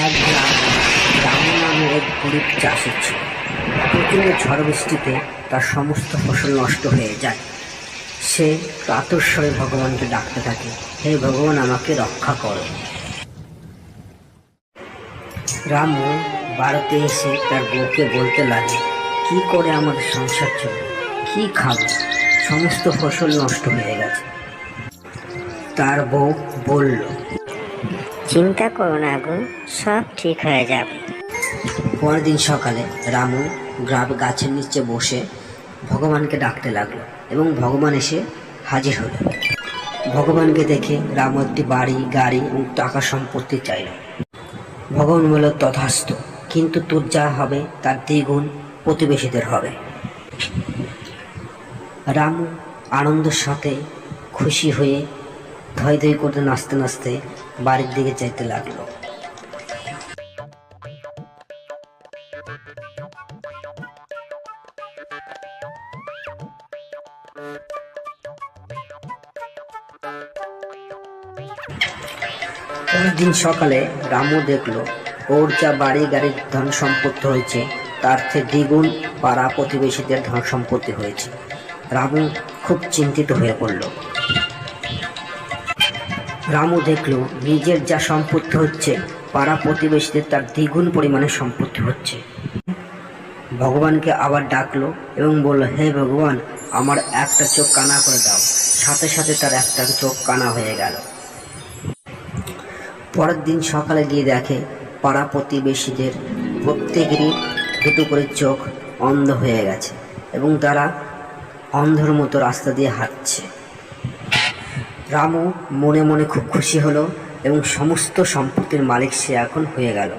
এক গ্রামে রামু নামে এক গরিব চাষি ছিল। প্রচণ্ড ঝড় বৃষ্টিতে তার সমস্ত ফসল নষ্ট হয়ে যায়। সে কাতর স্বরে ভগবানকে ডাকতে থাকে, হে ভগবান, আমাকে রক্ষা করো। রামু বাড়িতে এসে তার বউকে বলতে লাগে, কি করে আমাদের সংসার চলবে, কি খাবো, সমস্ত ফসল নষ্ট হয়ে গেছে। তার বউ বলল, চিন্তা করো না গো, সব ঠিক হয়ে যাবে। পরের দিন সকালে রামু গাছের নিচে বসে ভগবানকে ডাকতে লাগলো এবং ভগবান এসে হাজির হলো। ভগবানকে দেখে রামু একটি বাড়ি, গাড়ি এবং টাকা সম্পত্তি চাইল। ভগবান বলল, তথাস্তু, কিন্তু তোর যা হবে তার দ্বিগুণ প্রতিবেশীদের হবে। রামু আনন্দের সাথে খুশি হয়ে ধয় ধয় করতে নাচতে নাচতে বাড়ির দিকে যেতে লাগলো। পরের দিন সকালে রামু দেখলো ওর যা বাড়ি গাড়ির ধন সম্পত্তি হয়েছে তার থেকে দ্বিগুণ পাড়া প্রতিবেশীদের ধন সম্পত্তি হয়েছে। রামু খুব চিন্তিত হয়ে পড়ল। রামু দেখলো নিজের যা সম্পত্তি হচ্ছে পাড়া প্রতিবেশীদের তার দ্বিগুণ পরিমাণে সম্পত্তি হচ্ছে। ভগবানকে আবার ডাকলো এবং বলল, হে ভগবান, আমার একটা চোখ কানা করে দাও। সাথে সাথে তার একটা চোখ কানা হয়ে গেল। পরের দিন সকালে গিয়ে দেখে পাড়া প্রতিবেশীদের প্রত্যেকেরই দুটো করে চোখ অন্ধ হয়ে গেছে এবং তারা অন্ধর মতো রাস্তা দিয়ে হাঁটছে। রামু মনে মনে খুব খুশি হলো এবং সমস্ত সম্পত্তির মালিক সে এখন হয়ে গেল।